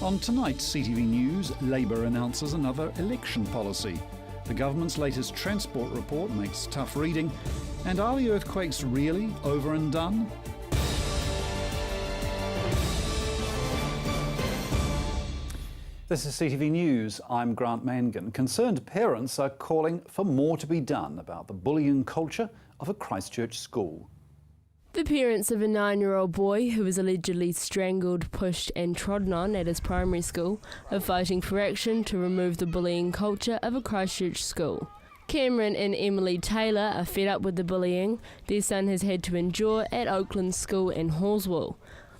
On tonight's CTV News, Labour announces another election policy. The government's latest transport report makes tough reading. And are the earthquakes really over and done? This is CTV News. I'm Grant Mangan. Concerned parents are calling for more to be done about the bullying culture of a Christchurch school. The parents of a 9-year-old boy who was allegedly strangled, pushed and trodden on at his primary school are fighting for action to remove the bullying culture of a Christchurch school. Cameron and Emily Taylor are fed up with the bullying their son has had to endure at Oakland School in Hallswell.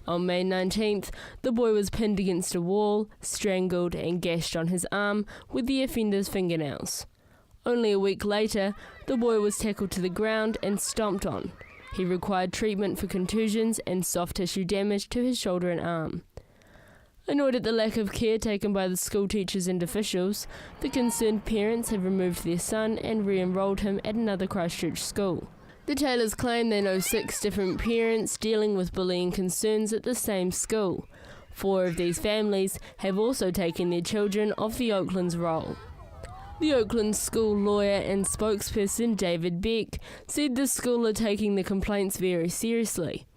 On May 19th, the boy was pinned against a wall, strangled and gashed on his arm with the offender's fingernails. Only a week later, the boy was tackled to the ground and stomped on. He required treatment for contusions and soft tissue damage to his shoulder and arm. Annoyed at the lack of care taken by the school teachers and officials, the concerned parents have removed their son and re-enrolled him at another Christchurch school. The Taylors claim they know 6 different parents dealing with bullying concerns at the same school. 4 of these families have also taken their children off the Oakland's roll. The Oakland school lawyer and spokesperson David Beck said the school are taking the complaints very seriously.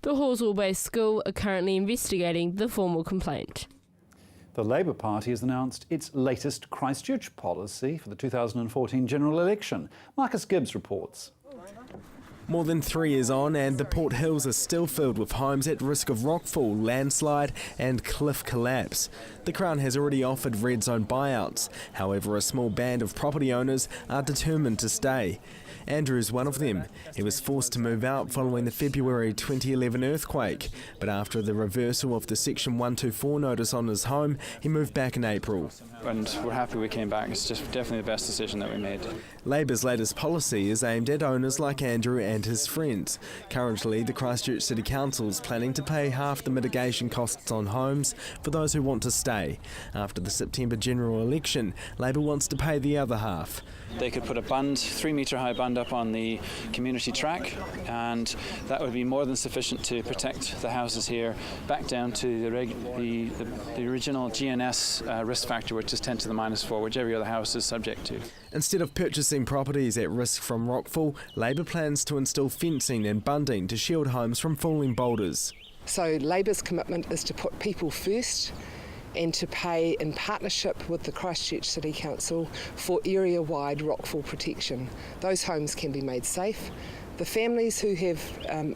The Hallswell-based school are currently investigating the formal complaint. The Labour Party has announced its latest Christchurch policy for the 2014 general election. Marcus Gibbs reports. More than 3 years on and the Port Hills are still filled with homes at risk of rockfall, landslide and cliff collapse. The Crown has already offered red zone buyouts. However, a small band of property owners are determined to stay. Andrew is one of them. He was forced to move out following the February 2011 earthquake, but after the reversal of the Section 124 notice on his home, he moved back in April. And we're happy we came back. It's just definitely the best decision that we made. Labour's latest policy is aimed at owners like Andrew and his friends. Currently, the Christchurch City Council is planning to pay half the mitigation costs on homes for those who want to stay. After the September general election, Labour wants to pay the other half. They could put a bund, 3-metre high bund up on the community track, and that would be more than sufficient to protect the houses here back down to the original GNS risk factor, which is 10 to the -4, which every other house is subject to. Instead of purchasing properties at risk from rockfall, Labour plans to install fencing and bunding to shield homes from falling boulders. So Labour's commitment is to put people first and to pay in partnership with the Christchurch City Council for area-wide rockfall protection. Those homes can be made safe. The families who have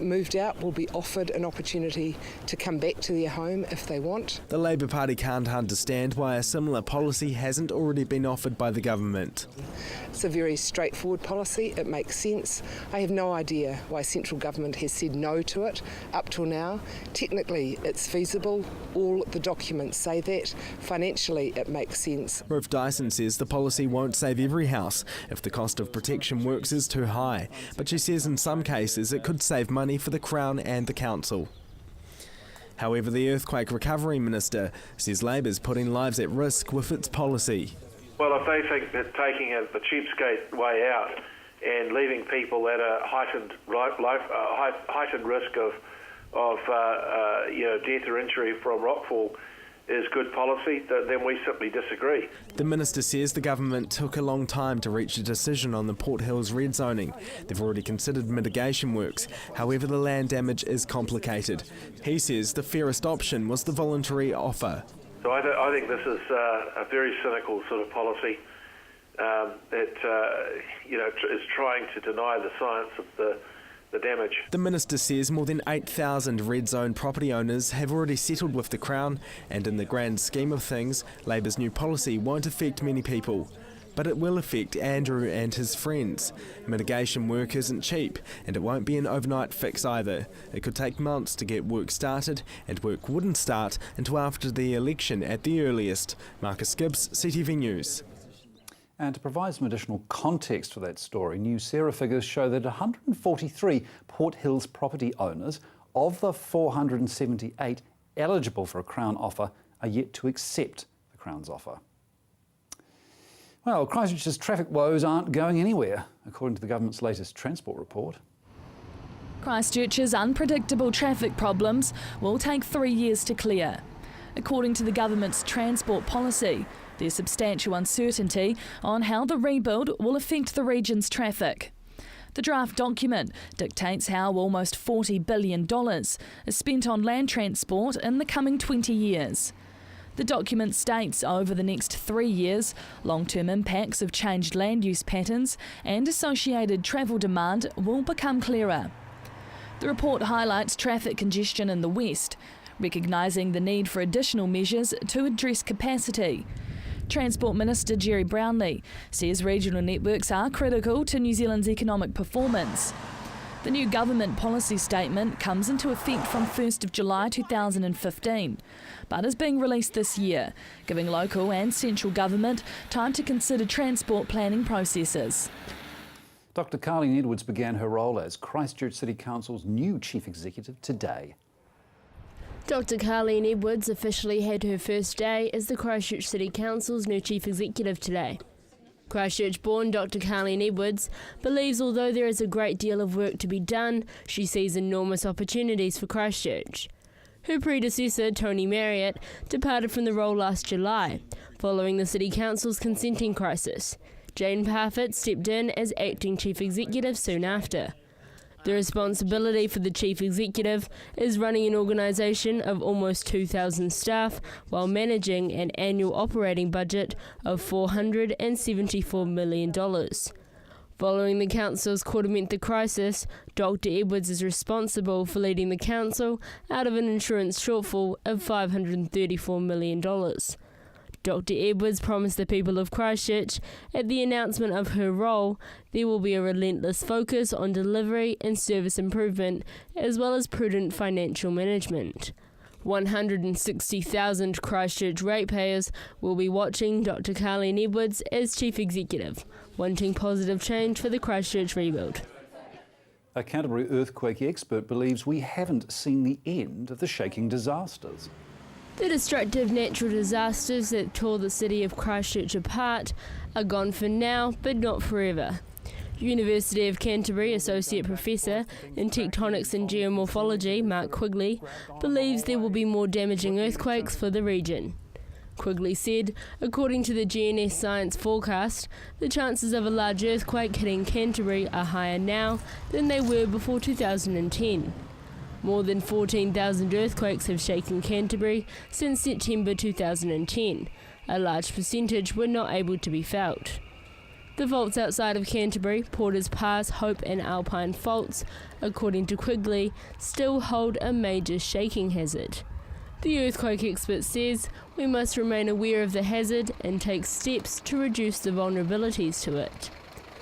moved out will be offered an opportunity to come back to their home if they want. The Labour Party can't understand why a similar policy hasn't already been offered by the government. It's a very straightforward policy. It makes sense. I have no idea why central government has said no to it up till now. Technically, it's feasible. All the documents say that. Financially, it makes sense. Ruth Dyson says the policy won't save every house if the cost of protection works is too high, but she says in some cases it could save money for the Crown and the Council. However, the Earthquake Recovery Minister says Labour's putting lives at risk with its policy. Well, if they think that taking the cheapskate way out and leaving people at a heightened risk of death or injury from rockfall is good policy, then we simply disagree. The Minister says the government took a long time to reach a decision on the Port Hills red zoning. They've already considered mitigation works. However, the land damage is complicated. He says the fairest option was the voluntary offer. So I think this is a very cynical sort of policy that is trying to deny the science of the damage. The Minister says more than 8,000 red zone property owners have already settled with the Crown, and in the grand scheme of things, Labour's new policy won't affect many people. But it will affect Andrew and his friends. Mitigation work isn't cheap, and it won't be an overnight fix either. It could take months to get work started, and work wouldn't start until after the election at the earliest. Marcus Gibbs, CTV News. And to provide some additional context for that story, New Sarah figures show that 143 Port Hills property owners of the 478 eligible for a Crown offer are yet to accept the Crown's offer. Well, Christchurch's traffic woes aren't going anywhere, according to the government's latest transport report. Christchurch's unpredictable traffic problems will take 3 years to clear. According to the government's transport policy, there's substantial uncertainty on how the rebuild will affect the region's traffic. The draft document dictates how almost $40 billion is spent on land transport in the coming 20 years. The document states over the next 3 years, long-term impacts of changed land use patterns and associated travel demand will become clearer. The report highlights traffic congestion in the west, recognising the need for additional measures to address capacity. Transport Minister Jerry Brownlee says regional networks are critical to New Zealand's economic performance. The new government policy statement comes into effect from 1st of July 2015, but is being released this year, giving local and central government time to consider transport planning processes. Dr Carleen Edwards began her role as Christchurch City Council's new Chief Executive today. Dr Carleen Edwards officially had her first day as the Christchurch City Council's new Chief Executive today. Christchurch-born Dr Carleen Edwards believes although there is a great deal of work to be done, she sees enormous opportunities for Christchurch. Her predecessor, Tony Marriott, departed from the role last July, following the City Council's consenting crisis. Jane Parfitt stepped in as acting Chief Executive soon after. The responsibility for the Chief Executive is running an organisation of almost 2,000 staff while managing an annual operating budget of $474 million. Following the Council's Koromenta crisis, Dr Edwards is responsible for leading the Council out of an insurance shortfall of $534 million. Dr Edwards promised the people of Christchurch at the announcement of her role there will be a relentless focus on delivery and service improvement as well as prudent financial management. 160,000 Christchurch ratepayers will be watching Dr Carleen Edwards as Chief Executive, wanting positive change for the Christchurch rebuild. A Canterbury earthquake expert believes we haven't seen the end of the shaking disasters. The destructive natural disasters that tore the city of Christchurch apart are gone for now, but not forever. University of Canterbury Associate Professor in Tectonics and Geomorphology, Mark Quigley, believes there will be more damaging earthquakes for the region. Quigley said, according to the GNS Science forecast, the chances of a large earthquake hitting Canterbury are higher now than they were before 2010. More than 14,000 earthquakes have shaken Canterbury since September 2010. A large percentage were not able to be felt. The faults outside of Canterbury, Porters Pass, Hope and Alpine faults, according to Quigley, still hold a major shaking hazard. The earthquake expert says we must remain aware of the hazard and take steps to reduce the vulnerabilities to it.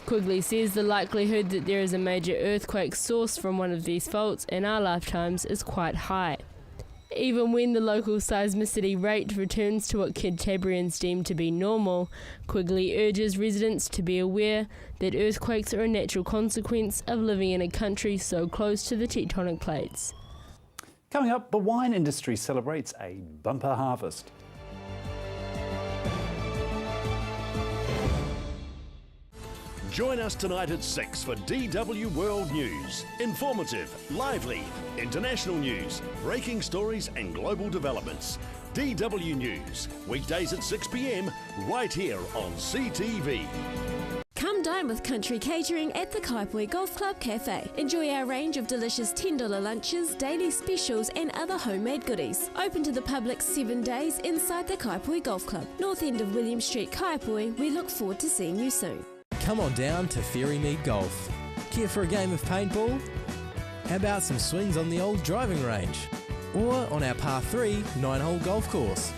Quigley says the likelihood that there is a major earthquake sourced from one of these faults in our lifetimes is quite high. Even when the local seismicity rate returns to what Cantabrians deem to be normal, Quigley urges residents to be aware that earthquakes are a natural consequence of living in a country so close to the tectonic plates. Coming up, the wine industry celebrates a bumper harvest. Join us tonight at 6 for DW World News. Informative, lively, international news, breaking stories and global developments. DW News, weekdays at 6 p.m, right here on CTV. Come dine with Country Catering at the Kaipoi Golf Club Cafe. Enjoy our range of delicious $10 lunches, daily specials and other homemade goodies. Open to the public 7 days inside the Kaipoi Golf Club, north end of William Street, Kaipoi. We look forward to seeing you soon. Come on down to Ferrymead Golf. Care for a game of paintball? How about some swings on the old driving range? Or on our par 3 9-hole golf course?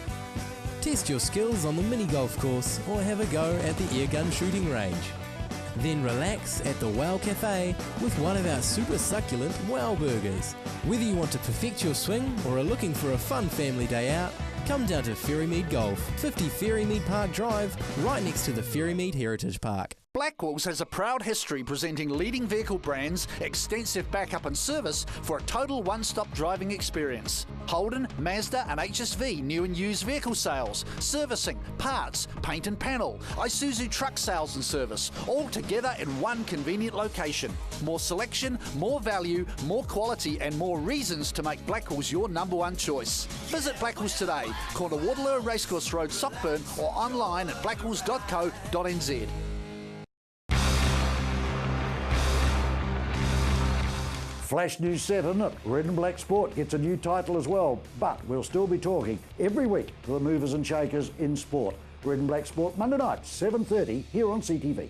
Test your skills on the mini golf course or have a go at the airgun shooting range. Then relax at the Wow Cafe with one of our super succulent Wow Burgers. Whether you want to perfect your swing or are looking for a fun family day out, come down to Ferrymead Golf, 50 Ferrymead Park Drive, right next to the Ferrymead Heritage Park. Blackwells has a proud history presenting leading vehicle brands, extensive backup and service for a total one-stop driving experience. Holden, Mazda and HSV new and used vehicle sales, servicing, parts, paint and panel, Isuzu truck sales and service, all together in one convenient location. More selection, more value, more quality and more reasons to make Blackwells your #1 choice. Visit Blackwells today, corner Waterloo Racecourse Road, Sockburn, or online at blackwells.co.nz. Flash News 7 at Red and Black Sport gets a new title as well, but we'll still be talking every week to the movers and shakers in sport. Red and Black Sport, Monday night, 7:30 here on CTV.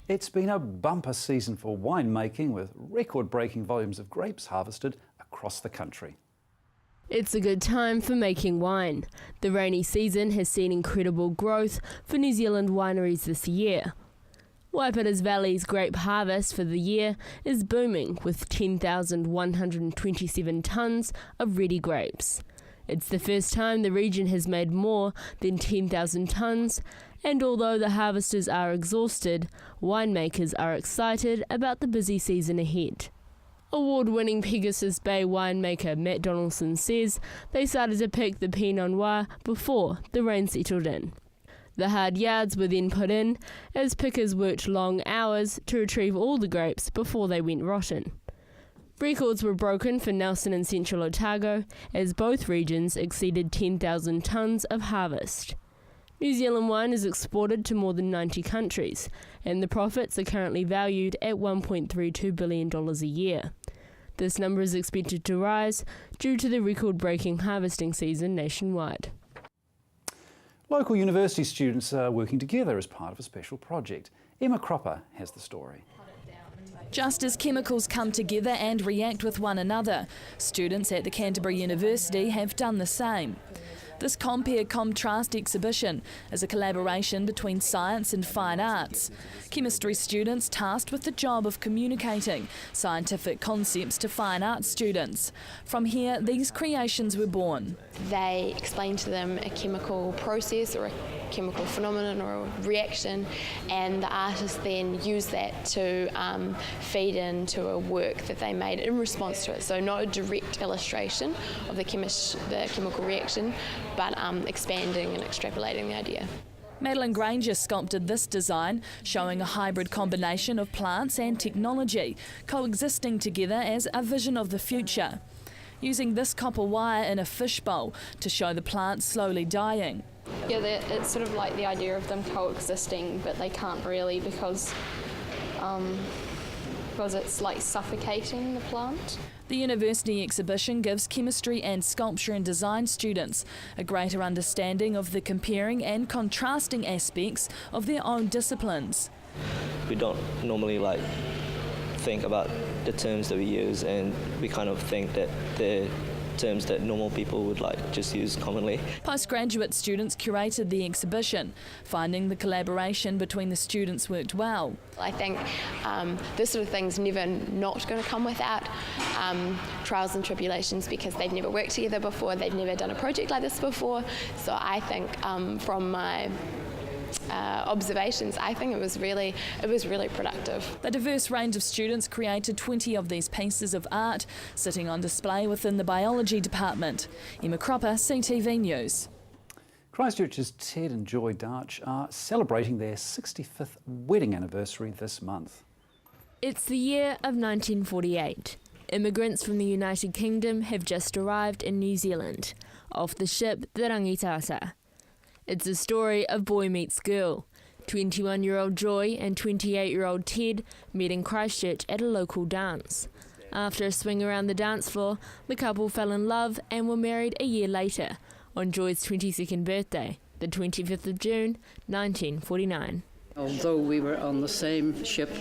It's been a bumper season for winemaking with record-breaking volumes of grapes harvested across the country. It's a good time for making wine. The rainy season has seen incredible growth for New Zealand wineries this year. Waipara's Valley's grape harvest for the year is booming with 10,127 tonnes of ready grapes. It's the first time the region has made more than 10,000 tonnes, and although the harvesters are exhausted, winemakers are excited about the busy season ahead. Award-winning Pegasus Bay winemaker Matt Donaldson says they started to pick the Pinot Noir before the rain settled in. The hard yards were then put in as pickers worked long hours to retrieve all the grapes before they went rotten. Records were broken for Nelson and Central Otago as both regions exceeded 10,000 tonnes of harvest. New Zealand wine is exported to more than 90 countries, and the profits are currently valued at $1.32 billion a year. This number is expected to rise due to the record-breaking harvesting season nationwide. Local university students are working together as part of a special project. Emma Cropper has the story. Just as chemicals come together and react with one another, students at the Canterbury University have done the same. This Compare-Contrast exhibition is a collaboration between science and fine arts. Chemistry students tasked with the job of communicating scientific concepts to fine arts students. From here, these creations were born. They explain to them a chemical process or a chemical phenomenon or a reaction, and the artists then use that to feed into a work that they made in response to it. So not a direct illustration of the chemical reaction, but expanding and extrapolating the idea. Madeline Granger sculpted this design, showing a hybrid combination of plants and technology, coexisting together as a vision of the future. Using this copper wire in a fishbowl to show the plants slowly dying. Yeah, it's sort of like the idea of them coexisting, but they can't really because it's like suffocating the plant. The university exhibition gives chemistry and sculpture and design students a greater understanding of the comparing and contrasting aspects of their own disciplines. We don't normally think about the terms that we use, and we kind of think that the terms that normal people would just use commonly. Postgraduate students curated the exhibition, finding the collaboration between the students worked well. I think this sort of thing's never not going to come without trials and tribulations, because they've never worked together before, they've never done a project like this before. So I think from my observations, I think it was really productive. The diverse range of students created 20 of these pieces of art, sitting on display within the biology department. Emma Cropper, CTV News. Christchurch's Ted and Joy Darch are celebrating their 65th wedding anniversary this month. It's the year of 1948. Immigrants from the United Kingdom have just arrived in New Zealand, off the ship the Rangitata. It's a story of boy meets girl. 21-year-old Joy and 28-year-old Ted met in Christchurch at a local dance. After a swing around the dance floor, the couple fell in love and were married a year later, on Joy's 22nd birthday, the 25th of June, 1949. Although we were on the same ship,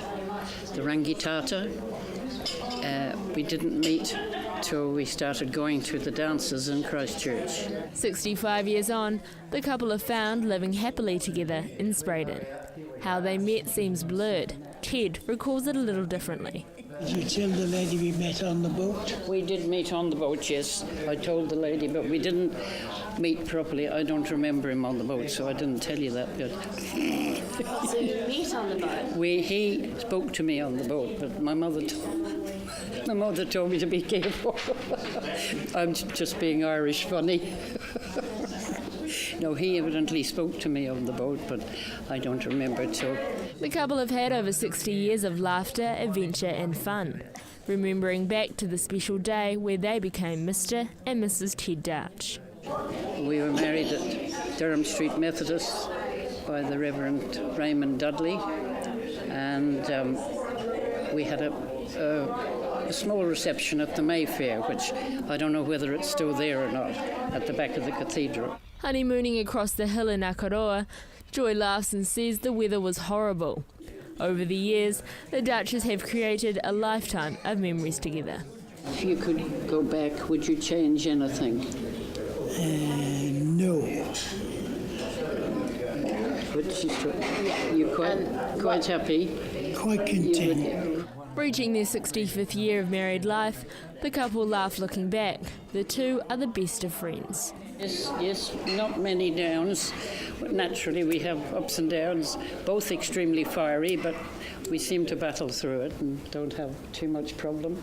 the Rangitata, we didn't meet till we started going to the dances in Christchurch. 65 years on, the couple are found living happily together in Spraydon. How they met seems blurred. Ted recalls it a little differently. Did you tell the lady we met on the boat? We did meet on the boat, yes. I told the lady, but we didn't meet properly. I don't remember him on the boat, so I didn't tell you that bit. So you met on the boat? He spoke to me on the boat, but my mother told me to be careful. I'm just being Irish funny. No, he evidently spoke to me on the boat, but I don't remember it. So The couple have had over 60 years of laughter, adventure and fun, remembering back to the special day where they became Mr. and Mrs. Ted Darch. we were married at Durham Street Methodist by the Reverend Raymond Dudley, and we had a small reception at the Mayfair, which I don't know whether it's still there or not, at the back of the cathedral. Honeymooning across the hill in Akaroa, Joy laughs and says the weather was horrible. Over the years, the Dutches have created a lifetime of memories together. If you could go back, would you change anything? No. But you're quite happy? Quite content. Reaching their 65th year of married life, the couple laugh looking back. The two are the best of friends. Yes, not many downs. Naturally, we have ups and downs, both extremely fiery, but we seem to battle through it and don't have too much problem.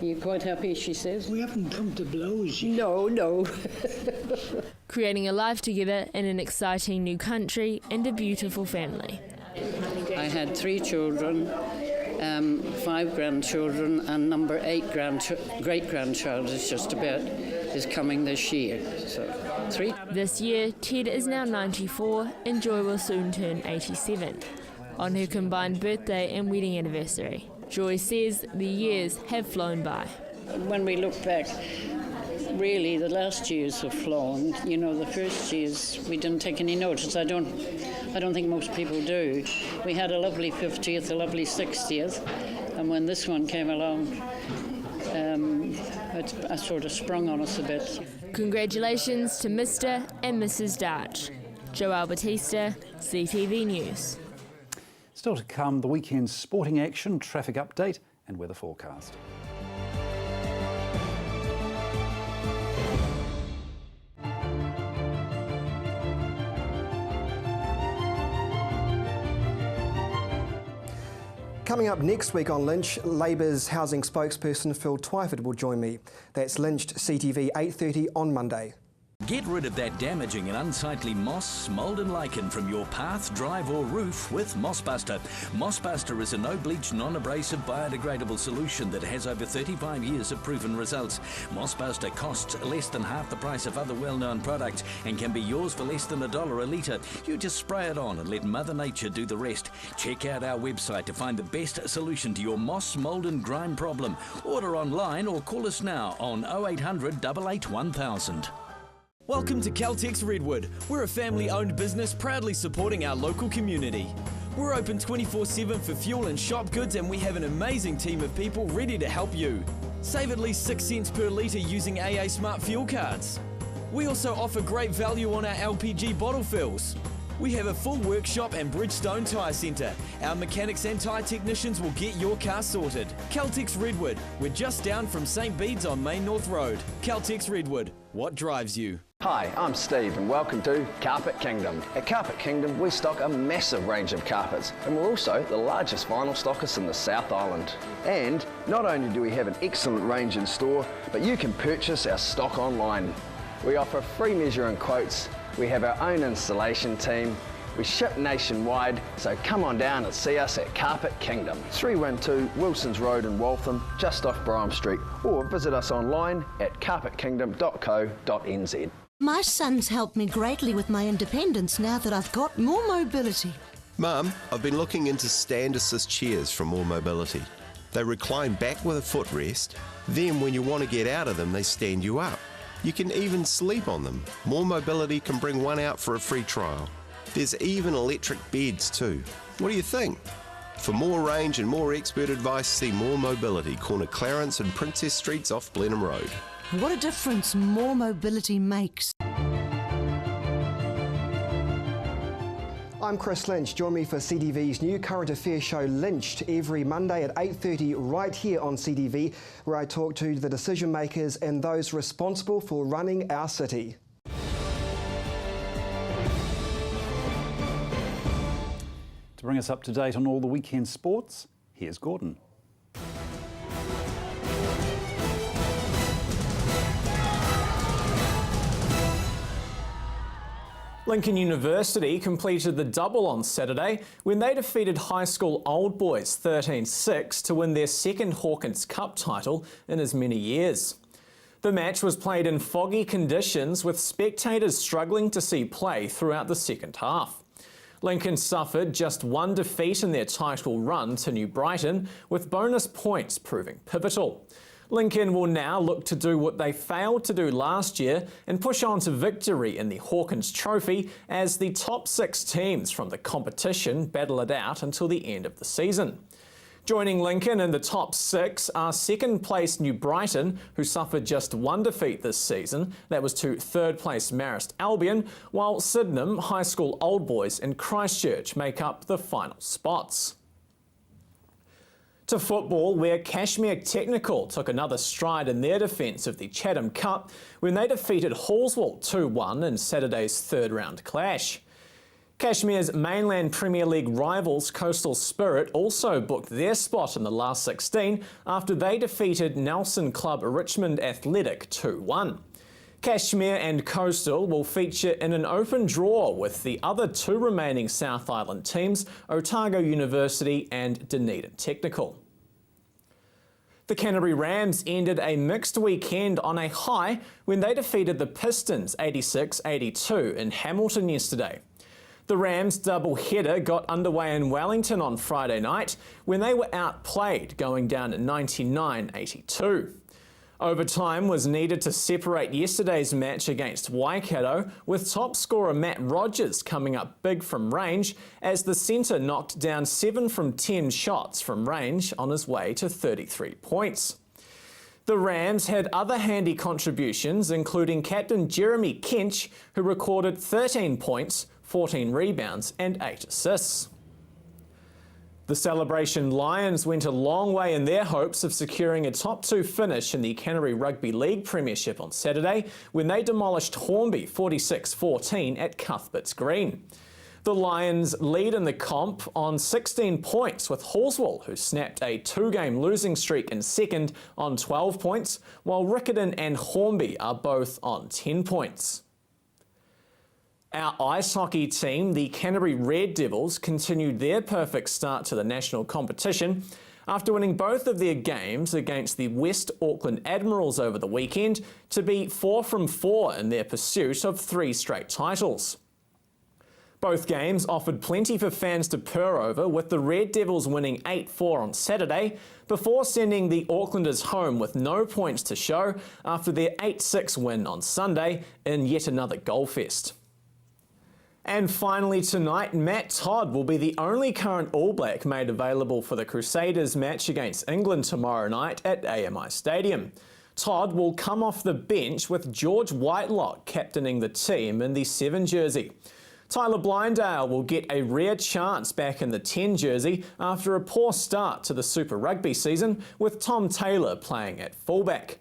Are you quite happy, she says? We haven't come to blows yet. No. Creating a life together in an exciting new country and a beautiful family. I had 3 children, 5 grandchildren, and number 8 great-grandchild is coming this year. So 3. This year, Ted is now 94 and Joy will soon turn 87. On her combined birthday and wedding anniversary, Joy says the years have flown by. When we look back, really the last years have flown. You know, the first years we didn't take any notice. I don't think most people do. We had a lovely 50th, a lovely 60th, and when this one came along, it sort of sprung on us a bit. Congratulations to Mr. and Mrs. Darch. Joelle Batista, CTV News. Still to come, the weekend's sporting action, traffic update and weather forecast. Coming up next week on Lynch, Labour's housing spokesperson Phil Twyford will join me. That's Lynched CTV 8:30 on Monday. Get rid of that damaging and unsightly moss, mould and lichen from your path, drive or roof with Mossbuster. Mossbuster is a no-bleach, non-abrasive, biodegradable solution that has over 35 years of proven results. Mossbuster costs less than half the price of other well-known products and can be yours for less than $1 a litre. You just spray it on and let Mother Nature do the rest. Check out our website to find the best solution to your moss, mould and grime problem. Order online or call us now on 0800 88 1000. Welcome to Caltex Redwood. We're a family-owned business proudly supporting our local community. We're open 24/7 for fuel and shop goods, and we have an amazing team of people ready to help you. Save at least 6 cents per litre using AA Smart Fuel cards. We also offer great value on our LPG bottle fills. We have a full workshop and Bridgestone Tyre Centre. Our mechanics and tyre technicians will get your car sorted. Caltex Redwood. We're just down from St Bede's on Main North Road. Caltex Redwood. What drives you? Hi, I'm Steve and welcome to Carpet Kingdom. At Carpet Kingdom we stock a massive range of carpets and we're also the largest vinyl stockist in the South Island. And not only do we have an excellent range in store, but you can purchase our stock online. We offer free measuring quotes, we have our own installation team, we ship nationwide, so come on down and see us at Carpet Kingdom. 312 Wilsons Road in Waltham, just off Brougham Street, or visit us online at carpetkingdom.co.nz. My son's helped me greatly with my independence now that I've got more mobility. Mum, I've been looking into stand assist chairs from More Mobility. They recline back with a footrest, then when you want to get out of them, they stand you up. You can even sleep on them. More Mobility can bring one out for a free trial. There's even electric beds too. What do you think? For more range and more expert advice, see More Mobility, corner Clarence and Princess Streets off Blenheim Road. What a difference more mobility makes. I'm Chris Lynch. Join me for CTV's new current affairs show Lynched every Monday at 8:30 right here on CTV, where I talk to the decision makers and those responsible for running our city. To bring us up to date on all the weekend sports, here's Gordon. Lincoln University completed the double on Saturday when they defeated high school Old Boys 13-6 to win their second Hawkins Cup title in as many years. The match was played in foggy conditions with spectators struggling to see play throughout the second half. Lincoln suffered just one defeat in their title run to New Brighton, with bonus points proving pivotal. Lincoln will now look to do what they failed to do last year and push on to victory in the Hawkins Trophy as the top 6 teams from the competition battle it out until the end of the season. Joining Lincoln in the top 6 are second place New Brighton, who suffered just one defeat this season. That was to third place Marist Albion, while Sydenham, High School Old Boys and Christchurch make up the final spots. To football, where Cashmere Technical took another stride in their defence of the Chatham Cup when they defeated Hallswell 2-1 in Saturday's third round clash. Cashmere's mainland Premier League rivals Coastal Spirit also booked their spot in the last 16 after they defeated Nelson Club Richmond Athletic 2-1. Cashmere and Coastal will feature in an open draw with the other 2 remaining South Island teams, Otago University and Dunedin Technical. The Canterbury Rams ended a mixed weekend on a high when they defeated the Pistons 86-82 in Hamilton yesterday. The Rams' double-header got underway in Wellington on Friday night when they were outplayed, going down 99-82. Overtime was needed to separate yesterday's match against Waikato, with top scorer Matt Rogers coming up big from range as the centre knocked down 7 from 10 shots from range on his way to 33 points. The Rams had other handy contributions, including captain Jeremy Kench, who recorded 13 points, 14 rebounds and 8 assists. The Celebration Lions went a long way in their hopes of securing a top 2 finish in the Canterbury Rugby League Premiership on Saturday when they demolished Hornby 46-14 at Cuthbert's Green. The Lions lead in the comp on 16 points with Hallswell, who snapped a 2-game losing streak in second on 12 points, while Riccarton and Hornby are both on 10 points. Our ice hockey team, the Canterbury Red Devils, continued their perfect start to the national competition after winning both of their games against the West Auckland Admirals over the weekend to be 4 from 4 in their pursuit of 3 straight titles. Both games offered plenty for fans to purr over, with the Red Devils winning 8-4 on Saturday before sending the Aucklanders home with no points to show after their 8-6 win on Sunday in yet another goalfest. And finally tonight, Matt Todd will be the only current All Black made available for the Crusaders match against England tomorrow night at AMI Stadium. Todd will come off the bench with George Whitelock captaining the team in the 7 jersey. Tyler Blindale will get a rare chance back in the 10 jersey after a poor start to the Super Rugby season, with Tom Taylor playing at fullback.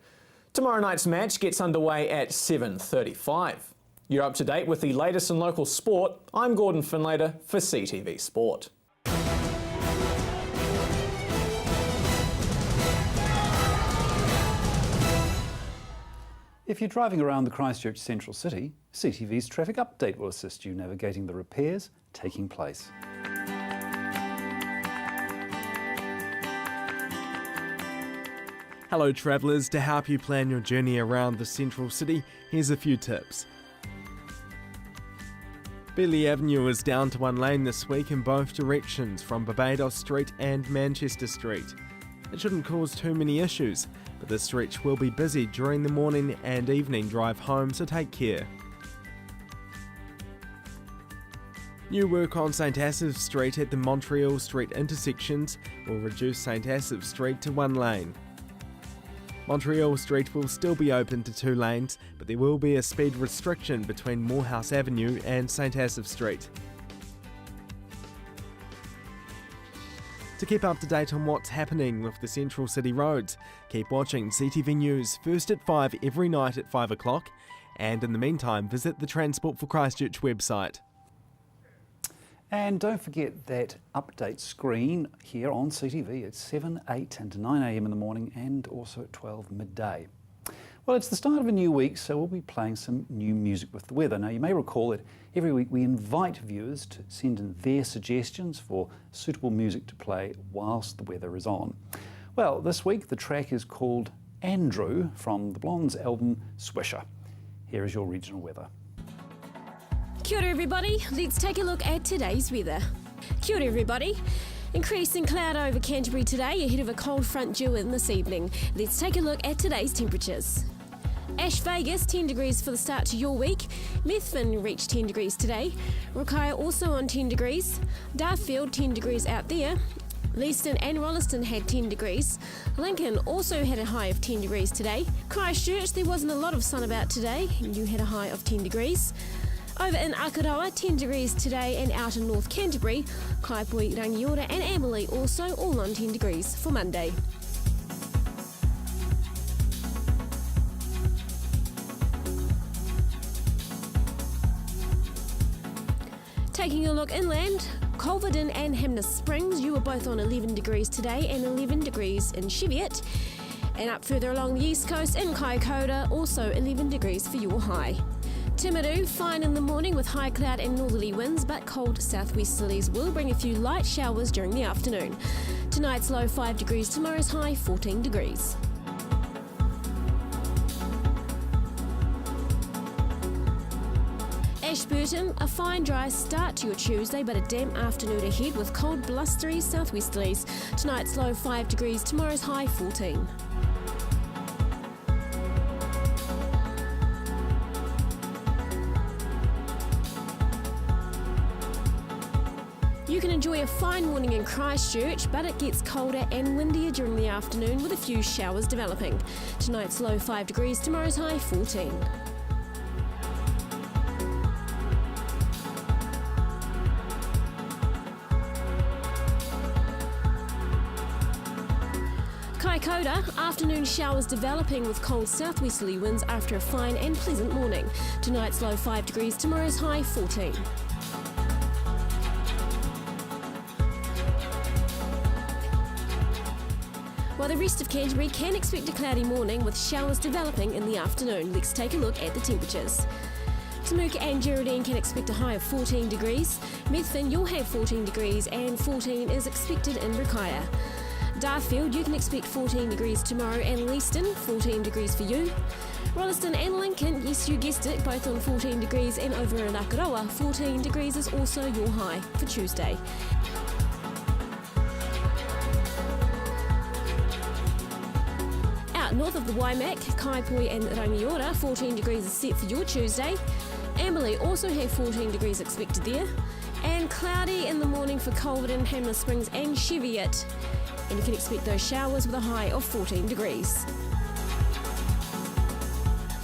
Tomorrow night's match gets underway at 7:35. You're up to date with the latest in local sport. I'm Gordon Finlater for CTV Sport. If you're driving around the Christchurch Central City, CTV's traffic update will assist you navigating the repairs taking place. Hello travellers, to help you plan your journey around the Central City, here's a few tips. Billy Avenue is down to 1 lane this week in both directions from Barbados Street and Manchester Street. It shouldn't cause too many issues, but the stretch will be busy during the morning and evening drive home, so take care. New work on St Asaph Street at the Montreal Street intersections will reduce St Asaph Street to 1 lane. Montreal Street will still be open to 2 lanes, but there will be a speed restriction between Morehouse Avenue and St Asaph Street. To keep up to date on what's happening with the central city roads, keep watching CTV News first at 5 every night at 5 o'clock, and in the meantime visit the Transport for Christchurch website. And don't forget that update screen here on CTV at 7, 8 and 9 a.m. in the morning, and also at 12 midday. Well, it's the start of a new week, so we'll be playing some new music with the weather. Now, you may recall that every week we invite viewers to send in their suggestions for suitable music to play whilst the weather is on. Well, this week the track is called Andrew from the Blondes album Swisher. Here is your regional weather. Kia ora everybody, let's take a look at today's weather. Kia ora everybody. Increasing cloud over Canterbury today ahead of a cold front due in this evening. Let's take a look at today's temperatures. Ash Vegas 10 degrees for the start to your week. Methven reached 10 degrees today. Rokaya also on 10 degrees. Darfield 10 degrees out there. Leeston and Rolleston had 10 degrees. Lincoln also had a high of 10 degrees today. Christchurch, there wasn't a lot of sun about today. You had a high of 10 degrees. Over in Akaroa, 10 degrees today, and out in North Canterbury, Kaipui, Rangiora and Amberley also all on 10 degrees for Monday. Taking a look inland, Culverden and Hamner Springs, you were both on 11 degrees today and 11 degrees in Cheviot. And up further along the east coast in Kaikoura, also 11 degrees for your high. Timaru, fine in the morning with high cloud and northerly winds, but cold southwesterlies will bring a few light showers during the afternoon. Tonight's low 5 degrees, tomorrow's high 14 degrees. Ashburton, a fine dry start to your Tuesday, but a damp afternoon ahead with cold blustery southwesterlies. Tonight's low 5 degrees, tomorrow's high 14. You can enjoy a fine morning in Christchurch, but it gets colder and windier during the afternoon with a few showers developing. Tonight's low 5 degrees, tomorrow's high 14. Kaikoura, afternoon showers developing with cold southwesterly winds after a fine and pleasant morning. Tonight's low 5 degrees, tomorrow's high 14. While the rest of Canterbury can expect a cloudy morning with showers developing in the afternoon. Let's take a look at the temperatures. Temuka and Geraldine can expect a high of 14 degrees. Methven, you'll have 14 degrees and 14 is expected in Rokaya. Darfield, you can expect 14 degrees tomorrow, and Leeston, 14 degrees for you. Rolleston and Lincoln, yes, you guessed it, both on 14 degrees, and over in Akaroa, 14 degrees is also your high for Tuesday. Out north of the Waimak, Kaipui and Rangiora, 14 degrees is set for your Tuesday. Amberley also have 14 degrees expected there. And cloudy in the morning for Culverden, Hamner Springs and Cheviot. And you can expect those showers with a high of 14 degrees.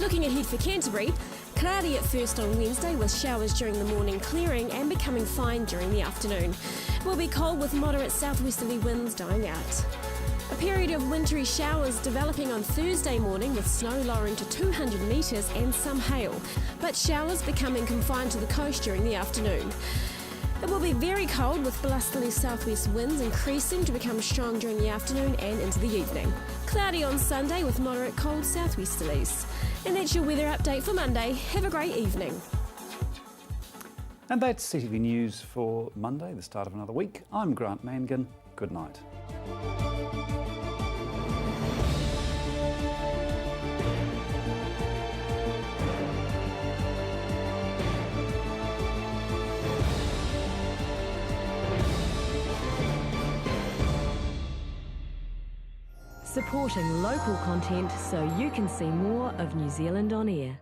Looking ahead for Canterbury, cloudy at first on Wednesday with showers during the morning clearing and becoming fine during the afternoon. It will be cold with moderate southwesterly winds dying out. A period of wintry showers developing on Thursday morning with snow lowering to 200 metres and some hail, but showers becoming confined to the coast during the afternoon. It will be very cold with blustery southwest winds increasing to become strong during the afternoon and into the evening. Cloudy on Sunday with moderate cold southwesterlies. And that's your weather update for Monday. Have a great evening. And that's CTV News for Monday, the start of another week. I'm Grant Mangan. Good night. Supporting local content so you can see more of New Zealand on air.